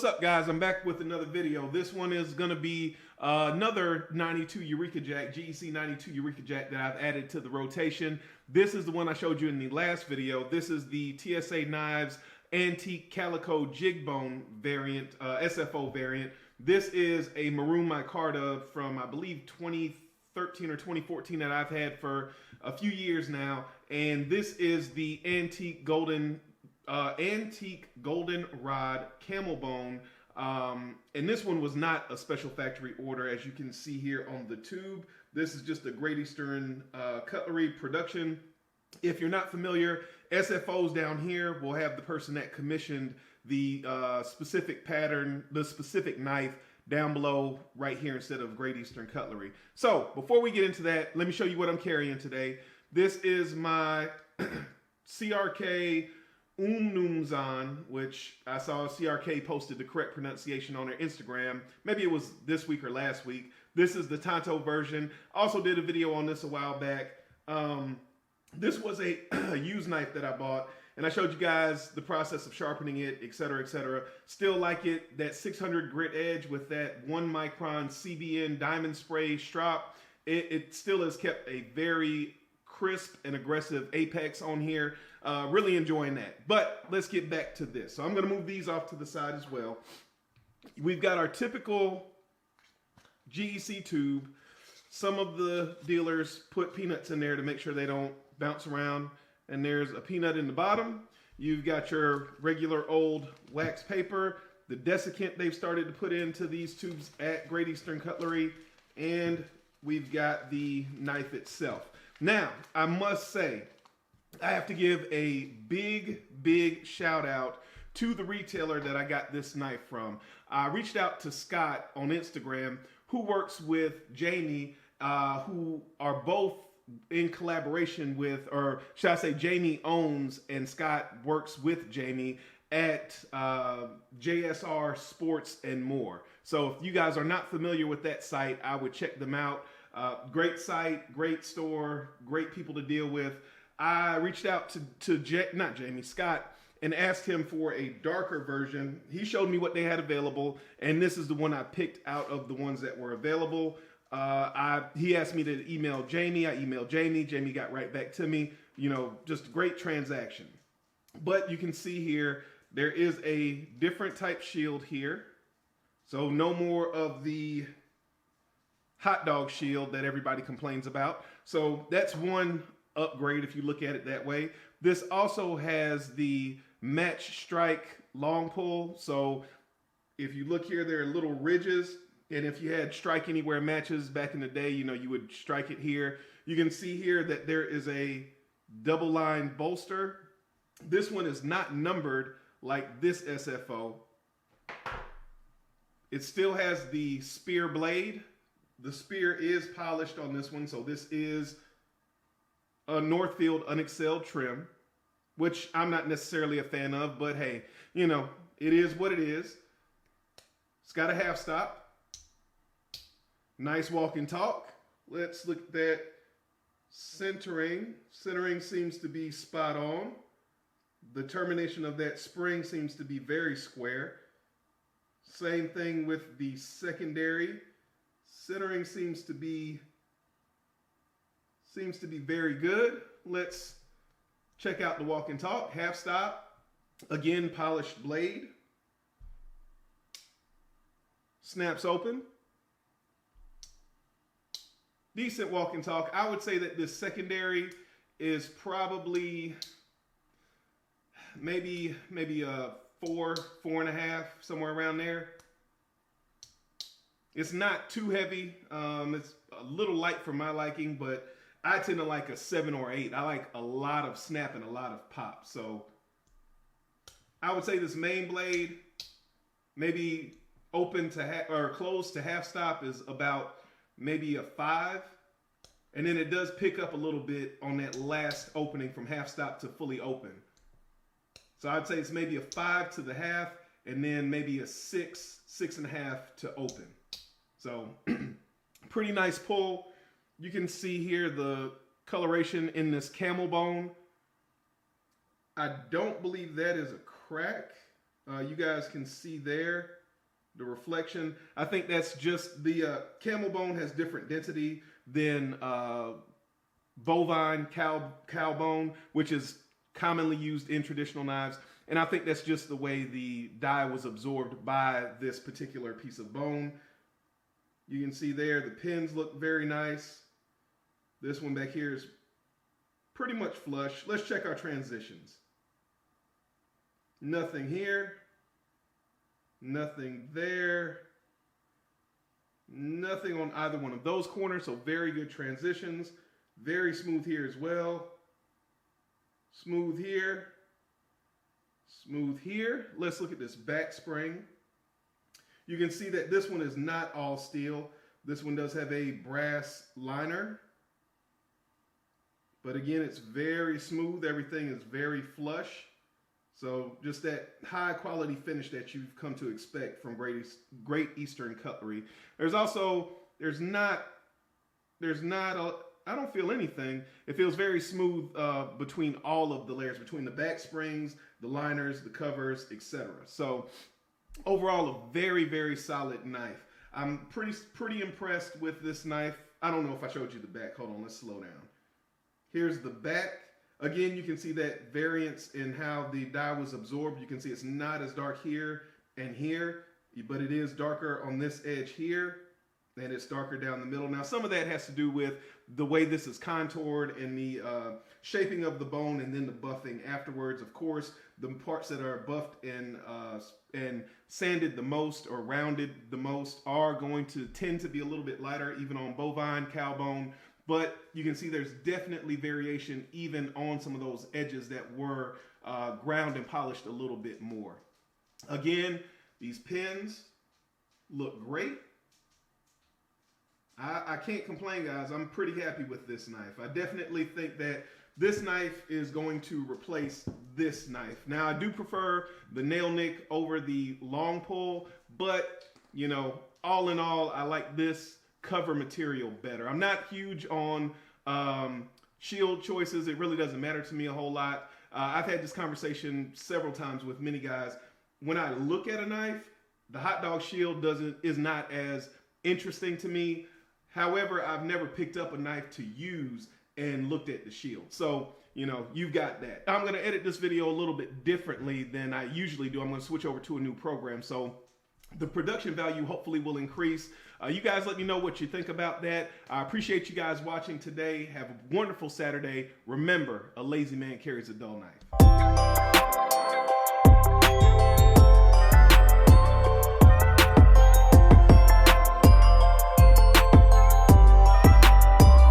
up, guys? I'm back with another video. This one is going to be another 92 Eureka Jack, GEC 92 Eureka Jack that I've added to the rotation. This is the one I showed you in the last video. This is the TSA Knives Antique Calico Jig Bone variant, SFO variant. This is a maroon micarta from, I believe, 2013 or 2014 that I've had for a few years now. And this is the antique golden rod camel bone, and this one was not a special factory order, as you can see here on the tube. This is just a Great Eastern cutlery production. If you're not familiar, SFOs down here will have the person that commissioned the specific pattern, the specific knife down below right here instead of Great Eastern Cutlery. So before we get into that, let me show you what I'm carrying today. This is my CRK Umnumzan, which I saw CRK posted the correct pronunciation on their Instagram. Maybe it was this week or last week. This is the Tonto version. Also did a video on this a while back. This was a used knife that I bought, and I showed you guys the process of sharpening it, etc., etc. Still like it, that 600 grit edge with that 1 micron CBN diamond spray strop. It still has kept a very crisp and aggressive apex on here. Really enjoying that. But let's get back to this. So I'm going to move these off to the side as well. We've got our typical GEC tube. Some of the dealers put peanuts in there to make sure they don't bounce around. And there's a peanut in the bottom. You've got your regular old wax paper, the desiccant they've started to put into these tubes at Great Eastern Cutlery, and we've got the knife itself. Now, I must say, I have to give a big shout out to the retailer that I got this knife from. I reached out to Scott on Instagram, who works with Jamie, who are both in collaboration with, or should I say Jamie owns and Scott works with Jamie at JSR Sports and More. So if you guys are not familiar with that site, I would check them out. Great site, great store, great people to deal with. I reached out to Scott, and asked him for a darker version. He showed me what they had available, and this is the one I picked out of the ones that were available. He asked me to email Jamie. I emailed Jamie. Jamie got right back to me. You know, just a great transaction. But you can see here, there is a different type shield here. So no more of the hot dog shield that everybody complains about. So that's one upgrade if you look at it that way. This also has the match strike long pull. So if you look here, there are little ridges. And if you had strike anywhere matches back in the day, you know, you would strike it here. You can see here that there is a double line bolster. This one is not numbered like this SFO. It still has the spear blade. The spear is polished on this one. So this is a Northfield unexcelled trim, which I'm not necessarily a fan of, but hey, you know, it is what it is. It's got a half stop. Nice walk and talk. Let's look at that centering. Centering seems to be spot on. The termination of that spring seems to be very square. Same thing with the secondary. Centering seems to be very good. Let's check out the walk and talk. Half stop. Again, polished blade. Snaps open. Decent walk and talk. I would say that this secondary is probably maybe a 4.5, somewhere around there. It's not too heavy. It's a little light for my liking, but I tend to like a 7 or 8. I like a lot of snap and a lot of pop. So I would say this main blade, maybe open to or closed to half stop, is about maybe a 5. And then it does pick up a little bit on that last opening from half stop to fully open. So I'd say it's maybe a 5 to the half, and then maybe a 6, 6.5 to open. So pretty nice pull. You can see here the coloration in this camel bone. I don't believe that is a crack. You guys can see there. the reflection. I think that's just the camel bone has different density than bovine cow bone, which is commonly used in traditional knives. And I think that's just the way the die was absorbed by this particular piece of bone. You can see there, the pins look very nice. This one back here is pretty much flush. Let's check our transitions. Nothing here. Nothing there. Nothing on either one of those corners, so very good transitions. Very smooth here as well. Smooth here. Smooth here. Let's look at this back spring. You can see that this one is not all steel. This one does have a brass liner. But again, it's very smooth. Everything is very flush. So just that high quality finish that you've come to expect from Great Eastern Cutlery. There's not, I don't feel anything. It feels very smooth between all of the layers, between the back springs, the liners, the covers, etc. So overall, a very, very solid knife. I'm pretty impressed with this knife. I don't know if I showed you the back. Hold on, let's slow down. Here's the back. Again, you can see that variance in how the die was absorbed. You can see it's not as dark here and here, but it is darker on this edge here, and it's darker down the middle. Now, some of that has to do with the way this is contoured and the shaping of the bone and then the buffing afterwards. Of course, the parts that are buffed and sanded the most or rounded the most are going to tend to be a little bit lighter, even on bovine, cow bone. But you can see there's definitely variation even on some of those edges that were ground and polished a little bit more. Again, these pins look great. I can't complain, guys. I'm pretty happy with this knife. I definitely think that this knife is going to replace this knife. Now, I do prefer the nail nick over the long pull, but, you know, all in all, I like this cover material better. I'm not huge on shield choices. It really doesn't matter to me a whole lot. I've had this conversation several times with many guys. When I look at a knife, the hot dog shield is not as interesting to me. However, I've never picked up a knife to use and looked at the shield. So, you know, you've got that. I'm going to edit this video a little bit differently than I usually do. I'm going to switch over to a new program. So the production value hopefully will increase. You guys let me know what you think about that. I appreciate you guys watching today. Have a wonderful Saturday. Remember, a lazy man carries a dull knife.